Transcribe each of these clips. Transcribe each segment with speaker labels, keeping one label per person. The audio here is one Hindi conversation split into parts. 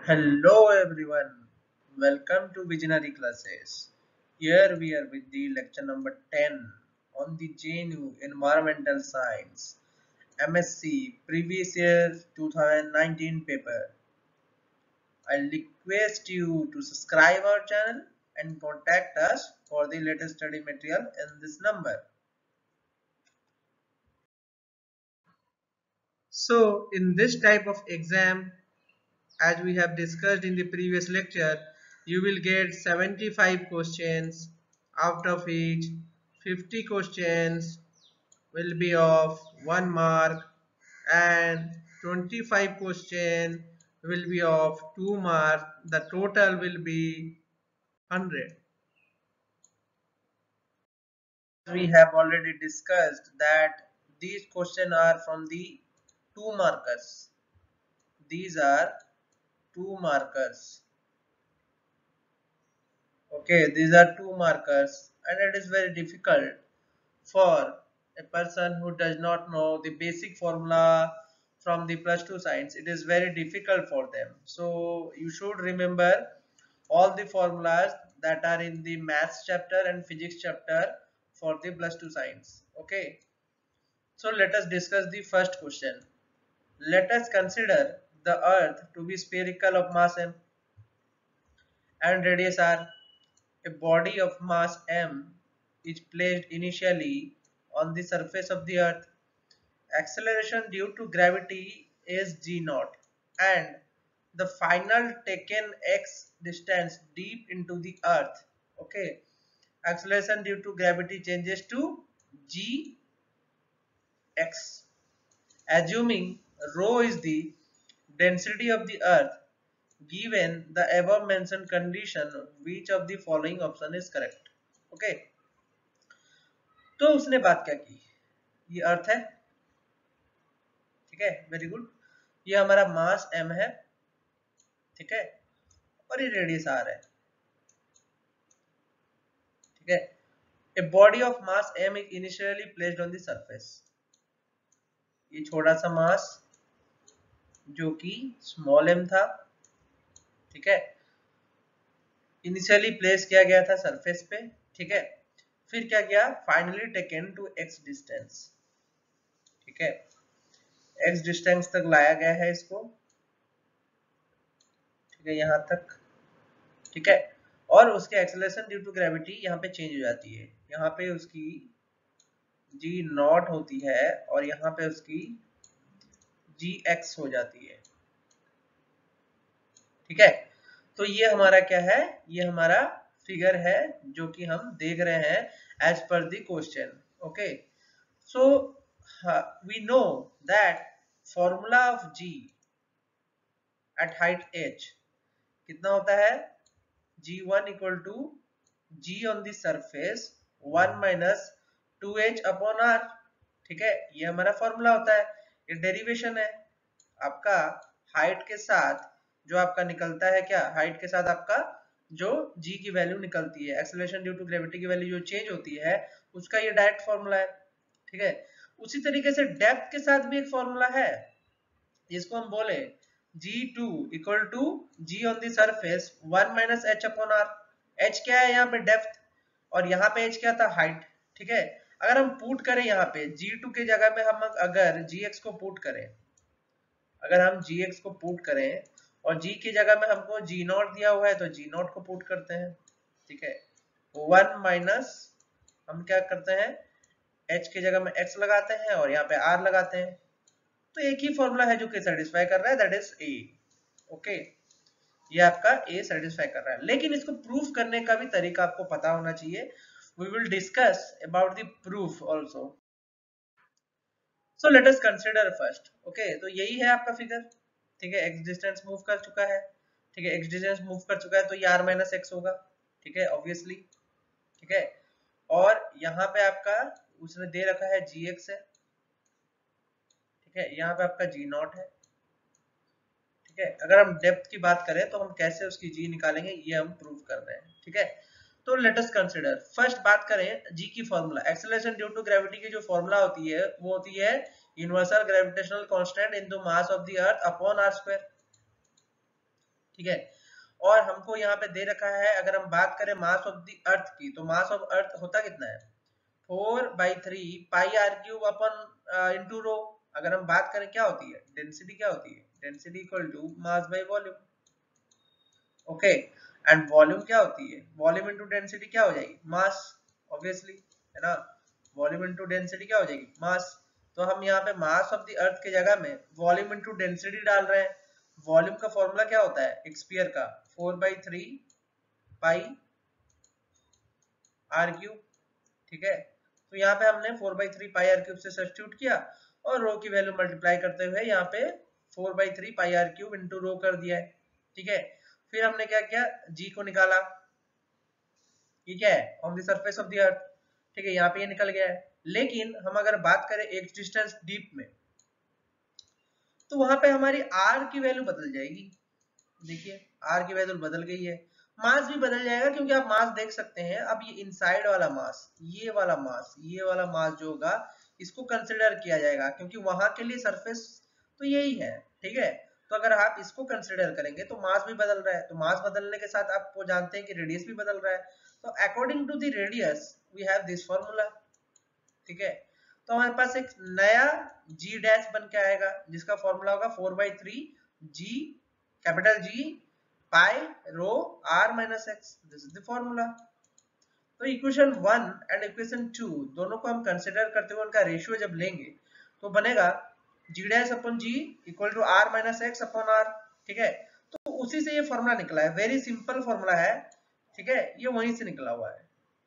Speaker 1: Hello everyone, welcome to Visionary Classes. Here we are with the lecture number 10 on the JNU Environmental Science MSc previous year 2019 paper. I request you to subscribe our channel and contact us for the latest study material in this number. So in this type of exam, as we have discussed in the previous lecture, you will get 75 questions, out of which 50 questions will be of 1 mark and 25 questions will be of 2 mark. The total will be 100. We have already discussed that these questions are from the 2 markers. These are 2 markers. Okay, these are 2 markers and it is very difficult for a person who does not know the basic formula from the plus 2 science. It is very difficult for them. So you should remember all the formulas that are in the maths chapter and physics chapter for the plus 2 science. Okay, so let us discuss the first question. Let us consider the earth to be spherical of mass m and radius r. A body of mass m is placed initially on the surface of the earth. Acceleration due to gravity is g naught and the final taken x distance deep into the earth. Okay, acceleration due to gravity changes to gx. Assuming rho is the density of the earth, given the above mentioned condition, which of the following option is correct? Okay, तो उसने बात क्या की? ये अर्थ है, ठीक है, वेरी गुड. ये हमारा मास m है, ठीक है, और ये रेडियस r है, ठीक है. A body of mass m is initially placed on the surface. ये छोटा सा मास जो कि स्मॉल m था, ठीक है, इनिशियली प्लेस किया गया था सरफेस पे, ठीक है. फिर क्या किया? Finally taken to x distance, ठीक है, x डिस्टेंस तक लाया गया है इसको, ठीक है, यहाँ तक, ठीक है. और उसके एक्सेलरेशन ड्यू टू ग्रेविटी यहाँ पे चेंज हो जाती है. यहाँ पे उसकी g नॉट होती है और यहाँ पे उसकी gx हो जाती है, ठीक है. तो ये हमारा क्या है? ये हमारा फिगर है जो कि हम देख रहे हैं as per the question. Okay, so we know that formula of g at height h कितना होता है? g1 equal to g on the surface 1 minus 2h upon r, ठीक है. ये हमारा फॉर्मूला होता है, ये डेरिवेशन है आपका. हाइट के साथ जो आपका निकलता है, क्या हाइट के साथ आपका जो g की वैल्यू निकलती है, एक्सेलरेशन ड्यू टू ग्रेविटी की वैल्यू जो चेंज होती है, उसका ये डायरेक्ट फॉर्मूला है, ठीक है. उसी तरीके से डेप्थ के साथ भी एक फॉर्मूला है, जिसको हम बोले g2 equal to g on the surface 1 minus h upon r. h क्या है यहाँ पे? डेप्थ. और यहाँ पे h क्या था? हाइट, ठीक है. अगर हम पुट करें यहाँ पे g2 के जगह में, हम अगर gx को पुट करें, अगर हम gx को पुट करें और g की जगह में हमको g नॉट दिया हुआ है तो g नॉट को पुट करते हैं, ठीक है. 1 माइनस हम क्या करते हैं? h की जगह में x लगाते हैं और यहाँ पे r लगाते हैं. तो एक ही फॉर्मूला है जो कि सेटिस्फाई कर रहा है, दैट इज a. ओके, ये आपका a सेटिस्फाई कर रहा है, लेकिन इसको प्रूफ करने का भी तरीका आपको पता होना चाहिए. We will discuss about the proof also. So let us consider first. Okay, तो यही है आपका फिगर, ठीक है. x डिस्टेंस मूव कर चुका है, ठीक है, x डिस्टेंस मूव कर चुका है तो ये r माइनस x होगा, ठीक है, ऑब्वियसली, ठीक है. और यहाँ पे आपका उसने दे रखा है gx है, ठीक है, यहाँ पे आपका g नॉट है, ठीक है. अगर हम डेप्थ की बात करें तो हम कैसे उसकी g निकालेंगे, ये हम प्रूव कर रहे हैं, ठीक है. तो लेट अस कंसीडर फर्स्ट बात करें g की formula. Acceleration due to gravity की जो फॉर्मूला होती है वो होती है universal gravitational constant into mass of the earth upon r square, ठीक है। और हमको यहाँ पे दे रखा है, अगर हम बात करें मास ऑफ द अर्थ की, तो मास ऑफ अर्थ होता कितना है 4/3 पाई आर क्यूब अपन इंटू रो। अगर हम बात करें क्या होती है डेंसिटी, क्या होती है density equal to mass by volume. Okay, and volume क्या होती है, वॉल्यूम इंटू डेंसिटी क्या हो जाएगी मास, ऑब्वियसली है ना, वॉल्यूम इंटू डेंसिटी क्या हो जाएगी मास। तो हम यहाँ पे मास ऑफ द अर्थ की जगह में वॉल्यूम इंटू डेंसिटी डाल रहे हैं। वॉल्यूम का फॉर्मूला क्या होता है एक स्फीयर का 4/3 पाई आर क्यूब, ठीक है। तो यहाँ पे हमने 4/3 पाई आर क्यूब से सब्स्टिट्यूट किया और रो की वैल्यू मल्टीप्लाई करते हुए यहाँ पे 4/3 pi R cube into rho कर दिया है, ठीक है। फिर हमने क्या किया, जी को निकाला, ये क्या है on the surface of the अर्थ, ठीक है, यहाँ पे ये निकल गया है। लेकिन हम अगर बात करें एक डिस्टेंस डीप में, तो वहां पे हमारी आर की वैल्यू बदल जाएगी। देखिए आर की वैल्यू बदल गई है, मास भी बदल जाएगा, क्योंकि आप मास देख सकते हैं। अब ये इनसाइड वाला मास, ये वाला मास, ये वाला मास जो होगा इसको कंसिडर किया जाएगा, क्योंकि वहां के लिए सरफेस तो यही है, ठीक है। तो अगर आप इसको कंसिडर करेंगे तो मास भी बदल रहा है, तो मास बदलने के साथ आप वो जानते हैं कि रेडियस भी बदल रहा है। तो according to the radius we have this formula, ठीक है। तो हमारे पास एक नया जी डैश बन के आएगा, जिसका फॉर्मूला होगा 4/3 G, capital G pi rho R minus X, this is the formula. तो इक्वेशन 1 एंड इक्वेशन 2 दोनों को हम कंसिडर करते हुए उनका रेशियो जब लेंगे तो बनेगा G dash upon G equal to R minus X upon R, ठीक है। तो उसी से ये फॉर्मूला निकला है, वेरी सिंपल फॉर्मूला है, ठीक है, ये वहीं से निकला हुआ है,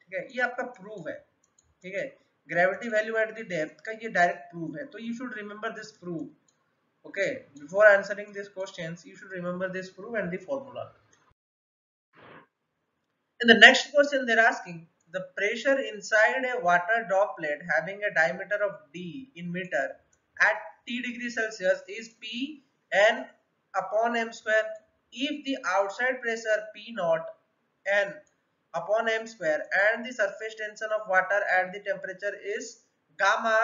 Speaker 1: ठीक है, ये आपका प्रूफ है, ठीक है। Gravity value at the depth का ये डायरेक्ट प्रूफ है, तो you should remember this proof, okay. Before answering this questions you should remember this proof and the formula. In the next question they're asking the pressure inside a water droplet having a diameter of d in meter at T degree Celsius is P n upon m square. If the outside pressure P naught n upon m square and the surface tension of water at the temperature is gamma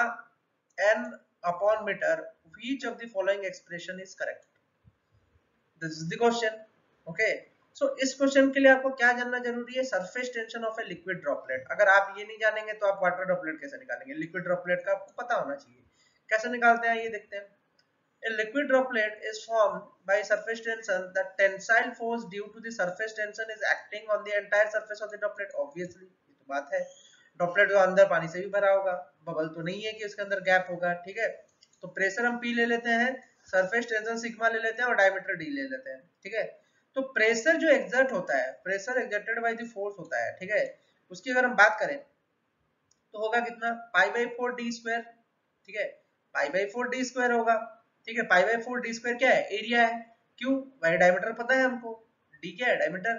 Speaker 1: n upon meter, which of the following expression is correct? This is the question, okay. सो इस क्वेश्चन के लिए आपको क्या जानना जरूरी है, surface tension of a liquid droplet. अगर आप ये नहीं जानेंगे तो आप वाटर ड्रॉपलेट कैसे निकालेंगे, लिक्विड ड्रॉपलेट का आपको पता होना चाहिए। कैसे निकालते हैं ये देखते हैं। A liquid droplet is formed by surface tension. The tensile force due to the surface tension is acting on the entire surface of the droplet. Obviously, ये तो बात है। ड्रॉपलेट जो अंदर पानी से भी भरा होगा, बबल तो नहीं है कि उसके अंदर गैप होगा, ठीक है। तो प्रेशर हम P ले लेते हैं, सरफेस टेंशन सिग्मा ले लेते हैं और डायमीटर D ले लेते हैं, ठीक है। तो प्रेशर जो एक्सर्ट होता है, pressure exerted by the force होता है, ठीक है, उसकी अगर हम बात करें तो होगा कितना π/4 d स्क्वायर, ठीक है, π/4 d स्क्वायर होगा, ठीक है। π/4 d स्क्वायर क्या है, एरिया है, क्यों भाई डायमीटर पता है हमको, d क्या है डायमीटर,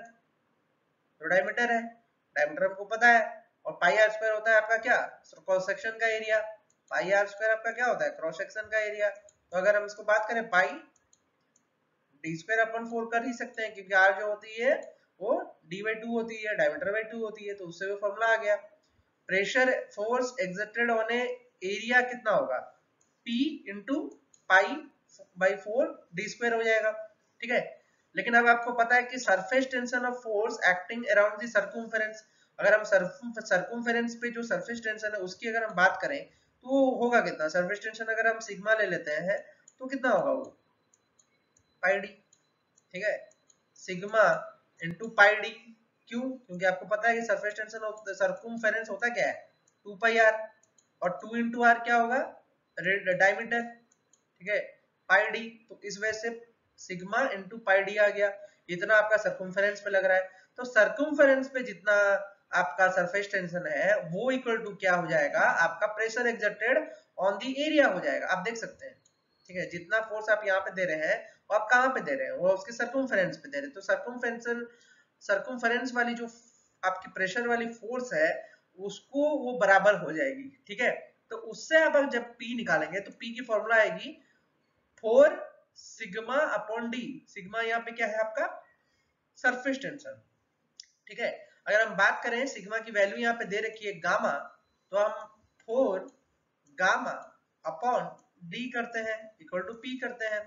Speaker 1: तो डायमीटर है, डायमीटर हमको पता है। और पाई आर स्क्वायर होता है आपका क्या, क्रॉस सेक्शन का एरिया, पाई आर स्क्वायर आपका क्या होता है क्रॉस सेक्शन का एरिया। तो अगर हम इसको बात करें पाई डी स्क्वायर अपन 4 कर ही सकते हैं, क्योंकि आर जो होती है वो d/2 होती है, डायमीटर बाय 2 होती है, तो उससे वो फॉर्मूला आ गया। Pressure force exerted on A area कितना होगा, P इंटू π/4 d स्क्वायर हो जाएगा, ठीक है। लेकिन अब आपको पता है कि surface tension of force acting around the circumference, अगर हम सर्कमफेरेंस पे जो सरफेस टेंशन है उसकी अगर हम बात करें तो होगा कितना, सरफेस टेंशन अगर हम सिग्मा ले लेते हैं तो कितना होगा वो पाई डी, ठीक है, सिग्मा इंटू पाई डी। क्यों, क्योंकि आपको पता है कि surface tension of the circumference होता क्या है 2πr, और 2 इंटू आर क्या होगा डायमीटर, ठीक है, पाई डी। तो इस वजह से सिग्मा इंटू पाई डी आ गया, इतना आपका सर्कमफेरेंस पे लग रहा है। तो सर्कमफेरेंस पे जितना आपका सरफेस टेंशन है वो इक्वल टू क्या हो जाएगा, आपका pressure exerted on the area हो जाएगा। आप देख सकते हैं, ठीक है, जितना फोर्स आप यहाँ पे दे रहे हैं वो आप कहाँ पे दे रहे हैं, वो उसके सर्कमफेरेंस पे दे रहे हैं। तो सर्कमफेरेंस वाली जो आपकी प्रेशर वाली फोर्स है उसको वो बराबर हो जाएगी, ठीक है। तो उससे आप जब P निकालेंगे तो P की फॉर्मूला आएगी 4 सिग्मा अपॉन डी। सिग्मा यहाँ पे क्या है आपका सरफेस टेंशन, ठीक है। अगर हम बात करें सिग्मा की वैल्यू यहाँ पे दे रखी है गामा, तो हम 4 गामा अपॉन डी करते हैं इक्वल टू P करते हैं,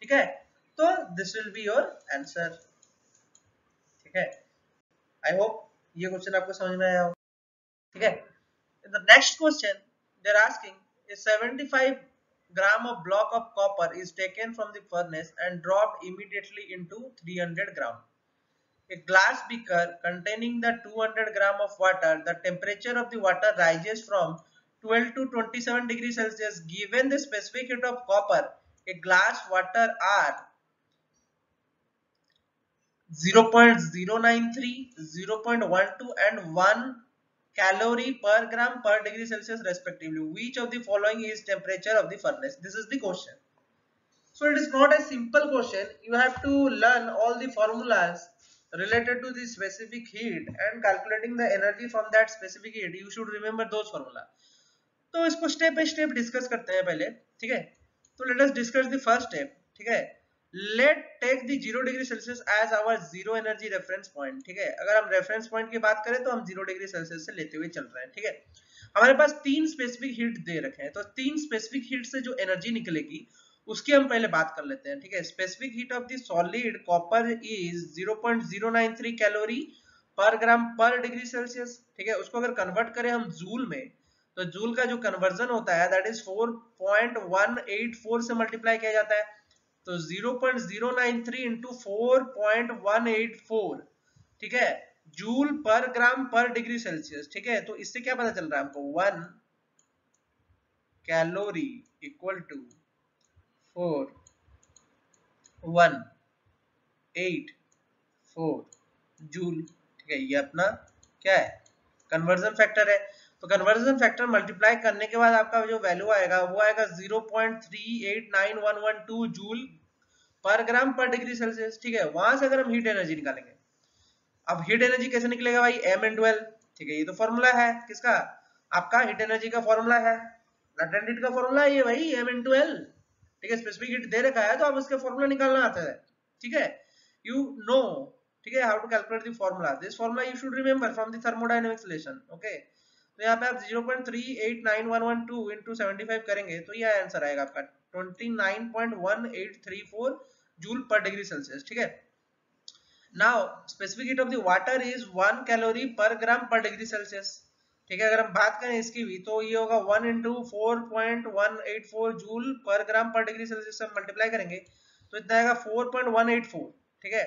Speaker 1: ठीक है। तो this will be your answer. ठीक है, आई होप ये क्वेश्चन आपको समझ में आया हो। ठीक है, the next question they're asking is 75 gram of block of copper is taken from the furnace and dropped immediately into 300 gram. A glass beaker containing the 200 gram of water, the temperature of the water rises from 12 to 27 degrees Celsius. Given the specific heat of copper, a glass water are 0.093, 0.12 and 1 calorie per gram per degree Celsius respectively. Which of the following is temperature of the furnace? This is the question. So it is not a simple question. You have to learn all the formulas related to the specific heat and calculating the energy from that specific heat. You should remember those formula. तो इसको स्टेप बाय स्टेप डिस्कस करते हैं पहले। ठीक है, तो let us discuss the first step. ठीक है, let take the 0 degree Celsius as our zero energy reference point. ठीक है, अगर हम रेफरेंस पॉइंट की बात करें तो हम 0 डिग्री सेल्सियस से लेते हुए चल रहे हैं। ठीक है, हमारे पास तीन स्पेसिफिक हीट दे रखे हैं, तो तीन स्पेसिफिक हीट से जो एनर्जी निकलेगी उसकी हम पहले बात कर लेते हैं। ठीक है, specific heat of the solid copper is 0.093 calorie पर ग्राम पर डिग्री सेल्सियस। ठीक है, उसको अगर कन्वर्ट करें हम जूल में, तो जूल का जो कन्वर्जन होता है दैट इज 4.184 से मल्टीप्लाई किया जाता है। तो 0.093 इंटू 4.184, ठीक है, जूल पर ग्राम पर डिग्री सेल्सियस। ठीक है, तो इससे क्या पता चल रहा है हमको, 1 कैलोरी इक्वल टू 4.184 जूल। ठीक है, ये अपना क्या है, कन्वर्जन फैक्टर है। तो कन्वर्जन फैक्टर मल्टीप्लाई करने के बाद आपका जो वैल्यू आएगा वो आएगा 0.389112 जूल पर ग्राम पर डिग्री सेल्सियस। ठीक है, वहां से अगर हम हीट एनर्जी निकालेंगे, अब हीट एनर्जी कैसे निकलेगा भाई, m/12। ठीक है, ये तो फॉर्मूला है किसका, आपका हीट एनर्जी का फॉर्मूला है, लैटेंट हीट का फॉर्मूला है ये भाई, m/12। ठीक है, स्पेसिफिक हीट दे रखा है तो आप उसका फॉर्मूला निकालना आता है। ठीक है, यू नो, ठीक है, how to calculate the formula. This formula you should remember from the thermodynamics lesson. Okay, तो यहाँ पे आप 0.389112 इंटू 75 करेंगे तो यह आंसर आएगा आपका 29.1834 जूल पर डिग्री सेल्सियस। ठीक है, now specific heat of the water is 1 calorie पर ग्राम पर डिग्री सेल्सियस। ठीक है, अगर हम बात करें इसकी भी तो ये होगा 1 इंटू 4.184 जूल पर ग्राम पर डिग्री सेल्सियस से मल्टीप्लाई करेंगे तो इतना आएगा 4.184। ठीक है,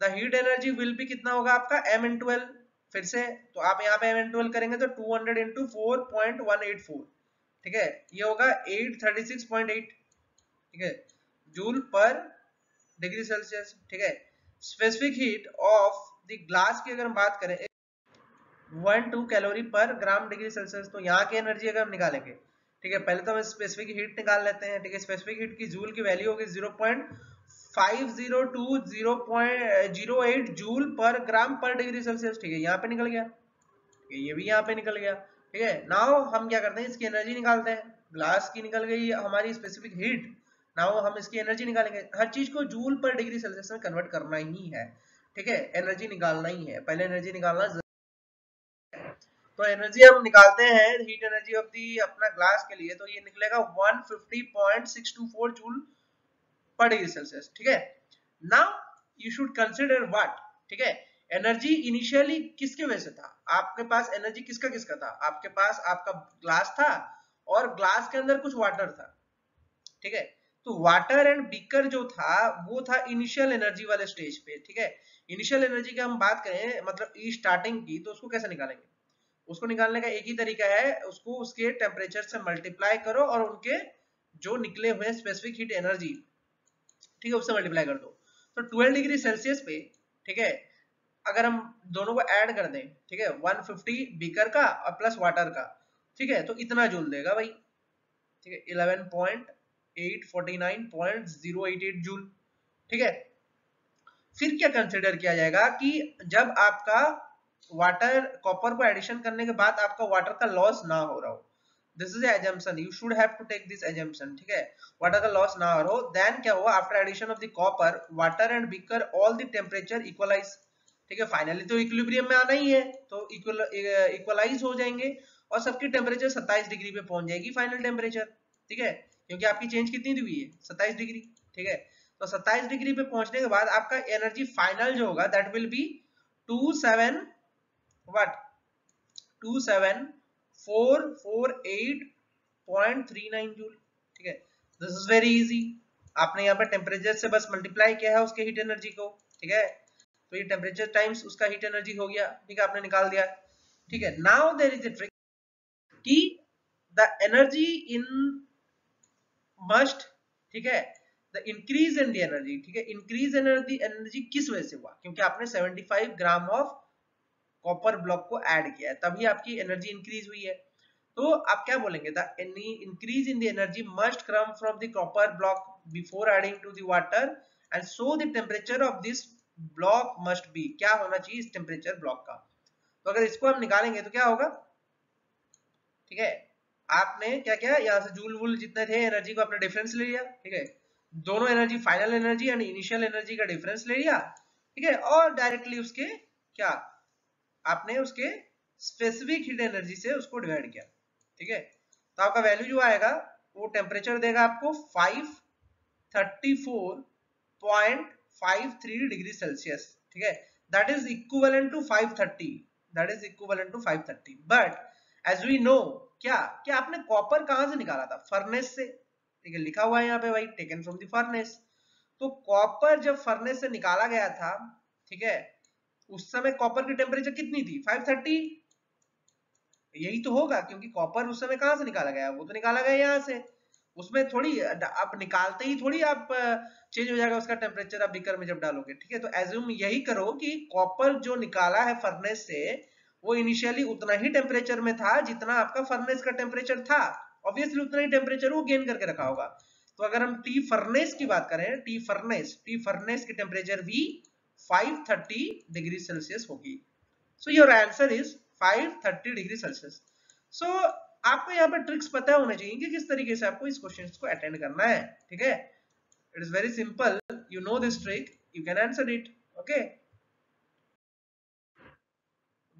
Speaker 1: द हीट एनर्जी विल भी कितना होगा आपका m/12। फिर से तो आप यहाँ पे m/12 करेंगे तो 200 इंटू 4.184। ठीक है, ये होगा 836.8। ठीक है, जूल पर डिग्री सेल्सियस। ठीक है, specific heat of the glass की अगर हम बात करें 1.2 कैलोरी पर ग्राम डिग्री सेल्सियस। तो यहाँ की एनर्जी अगर हम निकालेंगे, ठीक है, पहले तो हम स्पेसिफिक हीट निकाल लेते हैं। ठीक है, स्पेसिफिक हीट की जूल की वैल्यू होगी 0.50208 जूल पर ग्राम पर डिग्री सेल्सियस। ठीक है, यहाँ पे निकल गया, ये भी यहाँ पे निकल गया। ठीक है, नाउ हम क्या करते हैं, इसकी एनर्जी निकालते हैं। ग्लास की निकल गई हमारी स्पेसिफिक हीट, नाउ हम इसकी एनर्जी निकालेंगे। हर चीज को जूल पर डिग्री सेल्सियस में कन्वर्ट करना ही है। ठीक है, एनर्जी निकालना ही है, पहले एनर्जी निकालना। तो एनर्जी हम निकालते हैं हीट एनर्जी ऑफ दी अपना ग्लास के लिए, तो ये निकलेगा 150.624 जूल पर डिग्री सेल्सियस। ठीक है, now you should consider what. ठीक है, एनर्जी इनिशियली किसके वजह से था, आपके पास एनर्जी किसका किसका था, आपके पास आपका ग्लास था और ग्लास के अंदर कुछ वाटर था। ठीक है, तो वाटर एंड बीकर जो था वो था इनिशियल एनर्जी वाले स्टेज पे। ठीक है, इनिशियल एनर्जी की हम बात करें मतलब ई स्टार्टिंग की, तो उसको कैसे निकालेंगे, उसको निकालने का एक ही तरीका है, उसको उसके टेम्परेचर से मल्टीप्लाई करो और उनके जो निकले हुए स्पेसिफिक हीट एनर्जी, ठीक है, उससे मल्टीप्लाई कर दो। तो 12 डिग्री सेल्सियस पे, ठीक है, अगर हम दोनों को ऐड कर दें, ठीक है, 150 बीकर का और प्लस वाटर का, ठीक है, तो इतना जूल देगा भाई। ठीक है, 11.849.088 जूल। ठीक है, फिर क्या कंसिडर किया जाएगा कि जब आपका वाटर कॉपर को एडिशन करने के बाद आपका वाटर का लॉस ना हो रहा हो, this is assumption, you should have to take this assumption. ठीक है, वाटर का लॉस ना हो रहा हो, देन क्या हुआ, after addition of the copper water and beaker all the temperature equalize. ठीक है, फाइनली तो इक्विलिब्रियम में आना ही है, तो इक्वलाइज हो जाएंगे और सबकी टेम्परेचर 27 डिग्री पे पहुंच जाएगी फाइनल टेम्परेचर। ठीक है, क्योंकि आपकी चेंज कितनी हुई है, 27 डिग्री। ठीक है, तो 27 डिग्री पे पहुंचने के बाद आपका एनर्जी फाइनल जो होगा that will be 27 what 27448.39 joule. ठीक है, दिस इज वेरी इजी। आपने यहाँ पे टेम्परेचर से बस मल्टीप्लाई किया है उसके हीट एनर्जी को। ठीक है, तो ये टेम्परेचर टाइम्स उसका हीट एनर्जी हो गया। ठीक है, आपने निकाल दिया। ठीक है, now there is a trick कि द एनर्जी इन मस्ट, ठीक है, the increase in the energy. ठीक है, इंक्रीज एनर्जी किस वजह से हुआ? क्योंकि आपने 75 ग्राम ऑफ कॉपर ब्लॉक को ऐड किया है, तभी आपकी एनर्जी इंक्रीज हुई है। तो आप क्या बोलेंगे? The increase in the energy must come from the copper block before adding to the water and so the temperature of this block must be. क्या होना चाहिए इस टेम्परेचर ब्लॉक का? तो अगर इसको हम निकालेंगे तो क्या होगा? ठीक है, आपने क्या किया, यहाँ से जूल वूल जितने थे एनर्जी को आपने डिफरेंस ले लिया। ठीक है, दोनों energy final energy and initial energy का डिफरेंस ले लिया। ठीक है, और डायरेक्टली उसके क्या आपने उसके स्पेसिफिक हीट एनर्जी से उसको डिवाइड किया। ठीक है, तो आपका वैल्यू जो आएगा वो टेम्परेचर देगा आपको 534.53 डिग्री सेल्सियस। ठीक है, that is equivalent to 530, that is equivalent to 530। But as we know, क्या क्या आपने कॉपर कहां से निकाला था? फर्नेस से। ठीक है, लिखा हुआ है यहाँ पे भाई टेकन फ्रॉम द फर्नेस। तो कॉपर जब फर्नेस से निकाला गया था, ठीक है, उस समय कॉपर की टेम्परेचर कितनी थी? 530। यही तो होगा, क्योंकि कॉपर उस समय कहां से निकाला गया? वो तो निकाला गया यहाँ से। उसमें थोड़ी आप निकालते ही थोड़ी आप चेंज हो जाएगा उसका टेम्परेचर आप बीकर में जब डालोगे। ठीक है, तो एज्यूम यही करो कि कॉपर जो निकाला है फर्नेस से वो इनिशियली उतना ही टेम्परेचर में था जितना आपका फर्नेस का टेम्परेचर था। ऑब्वियसली उतना ही टेम्परेचर वो गेन करके रखा होगा। तो अगर हम टी फर्नेस की बात करें, टी फर्नेस की टेम्परेचर भी 530 डिग्री सेल्सियस होगी। So your answer is 530 degree Celsius. So आपको यहाँ पे ट्रिक्स पता होने चाहिए कि किस तरीके से आपको इस क्वेश्चन को अटेंड करना है। ठीक है, it is very simple, you know this trick, you can answer it. Okay,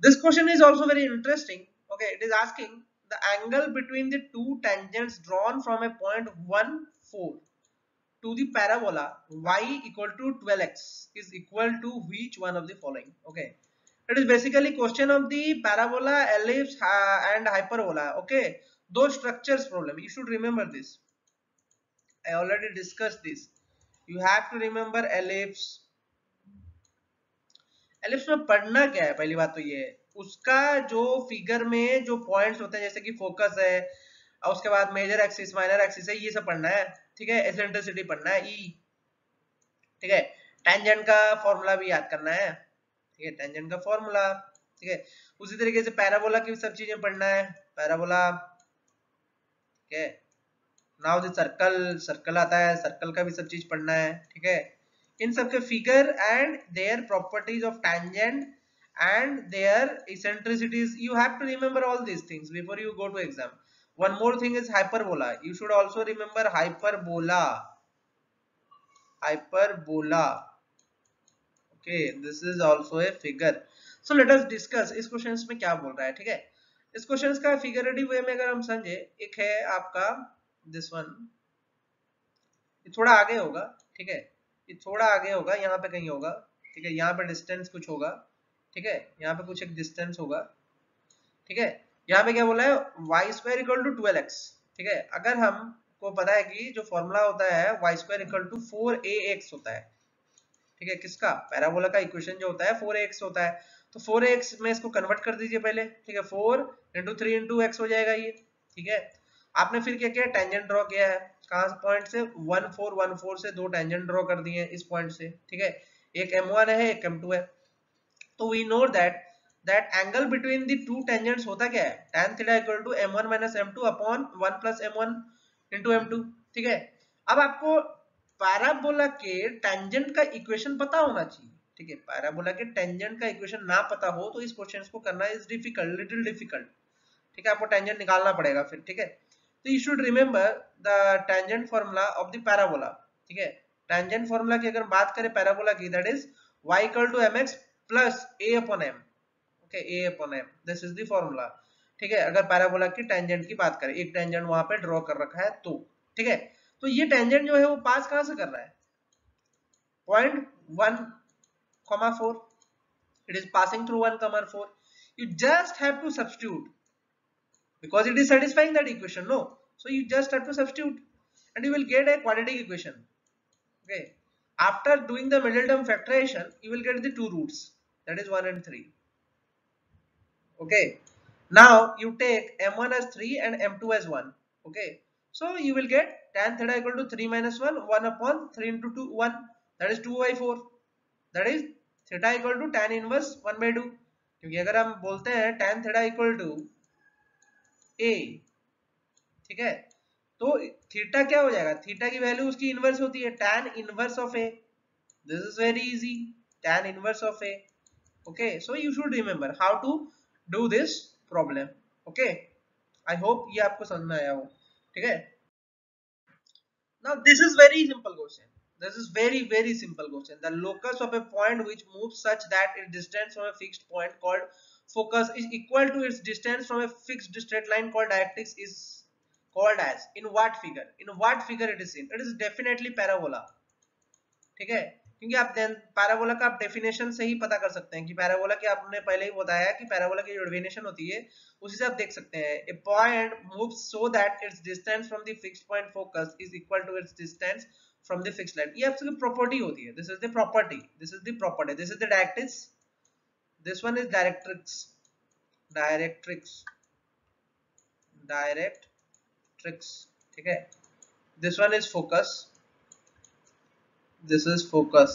Speaker 1: this question is also very interesting. Okay, it is asking the angle between the two tangents drawn from a point 1,4 to the parabola y equal to 12x is equal to which one of the following? Okay, it is basically question of the parabola, ellipse and hyperbola. Okay, those structures problem, you should remember this. I already discussed this. You have to remember ellipse. Ellipse में पढ़ना क्या है? पहली बात तो ये है उसका जो फिगर में जो पॉइंट्स होते हैं जैसे कि फोकस है और उसके बाद मेजर एक्सिस माइनर एक्सिस है, ये सब पढ़ना है। ठीक है, एसेंट्रिसिटी पढ़ना है, ई। ठीक है, टेंजेंट का फॉर्मूला भी याद करना है। ठीक है, टेंजेंट का फॉर्मूला। ठीक है, उसी तरीके से पैराबोला की भी सब चीजें पढ़ना है, पैराबोला। ठीक है, नाउ द सर्कल आता है, सर्कल का भी सब चीज पढ़ना है। ठीक है, इन सब के figure and their properties of tangent and their eccentricities, you have to remember all these things before you go to exam. One more thing is hyperbola, you should also remember hyperbola. Hyperbola, okay, this is also a figure. So let us discuss इस क्वेश्चंस में क्या बोल रहा है। ठीक है, इस क्वेश्चंस का फिगरेटिव वे में अगर हम समझे, एक है आपका दिस वन, ये थोड़ा आगे होगा। ठीक है, ये थोड़ा आगे होगा, यहाँ पे कहीं होगा। ठीक है, यहाँ पे डिस्टेंस कुछ होगा। ठीक है, यहाँ पे कुछ एक डिस्टेंस होगा। ठीक है, यहाँ पे क्या बोला है? Y square equal to 12x। ठीक है, अगर हमको पता है कि जो फॉर्मूला होता है y square equal to 4ax होता है। ठीक है, किसका? पैराबोला का इक्वेशन जो होता है 4ax होता है। तो 4ax में इसको कन्वर्ट कर दीजिए पहले। ठीक है, 4 इंटू 3 इंटू एक्स हो जाएगा ये। ठीक है, आपने फिर क्या किया? टेंजेंट ड्रॉ किया है। कहां से? पॉइंट से 1,4,1,4 से दो टेंजेंट ड्रॉ कर दिए इस पॉइंट से। ठीक है, एक m1 है एक m2 है। तो we know that angle between the two tangents होता क्या है? tan theta equal to m1 minus m2 upon 1 plus m1 into m2। ठीक है, अब आपको पैराबोला के टेंजेंट का इक्वेशन पता होना चाहिए। ठीक है, पैराबोला के टेंजेंट का इक्वेशन ना पता हो तो इस क्वेश्चन को करना इज डिफिकल्ट, लिटिल डिफिकल्ट। ठीक है, आपको टेंजेंट निकालना पड़ेगा फिर। ठीक है, तो you should remember the tangent formula of the parabola. ठीक है, टेंजेंट फॉर्मूला की अगर बात करें पैराबोला की, that is y equal to mx plus a upon m। Okay, a upon m, this is the formula. ठीक है, अगर पैराबोला की टेंजेंट की बात करें, एक टेंजेंट वहां पे ड्रॉ कर रखा है तो। ठीक है, तो ये टेंजेंट जो है वो पास कहां से कर रहा है? 0.1 comma 4, it is passing through 1 comma 4. You just have to substitute because it is satisfying that equation, no? So you just have to substitute and you will get a quadratic equation. Okay, after doing the middle term factorization you will get the two roots, that is 1 and 3. Okay, now you take m1 as 3 and m2 as 1. Okay, so you will get tan theta equal to 3 minus 1, 1 upon 3 into 2, 1, that is 2 by 4, that is theta equal to tan inverse 1 by 2. क्योंकि अगर हम बोलते हैं tan theta equal to a, ठीक है, तो थीटा क्या हो जाएगा, थीटा की वैल्यू उसकी इनवर्स होती है, tan inverse of a. This is very easy, tan inverse of a. Okay, so you should remember how to do this problem. Okay, I hope ये आपको समझ में आया हो, ठीक है. Now this is very simple question. This is very simple question. The locus of a point which moves such that its distance from a fixed point called focus is equal to its distance from a fixed straight line called directrix is called as, in what figure? In what figure it is in? It is definitely parabola. ठीक है, क्योंकि आप पैराबोला का आप डेफिनेशन से ही पता कर सकते हैं कि पैराबोला की आपने पहले ही बताया कि पैराबोला की जो डेफिनेशन होती है उसी से आप देख सकते हैं, a point moves so that its distance from the fixed point focus is equal to its distance from the fixed line. ये आपकी प्रॉपर्टी होती है, this is the property, this is the property, this is the directrix, this one is directrix, directrix, directrix, ठीक है. This one is focus, this is focus,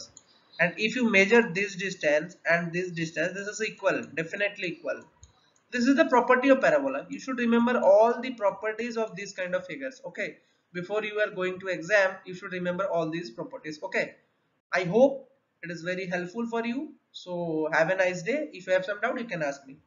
Speaker 1: and if you measure this distance and this distance, this is equal, definitely equal. This is the property of parabola. You should remember all the properties of these kind of figures. Okay, before you are going to exam you should remember all these properties. Okay, I hope it is very helpful for you. So have a nice day. If you have some doubt you can ask me.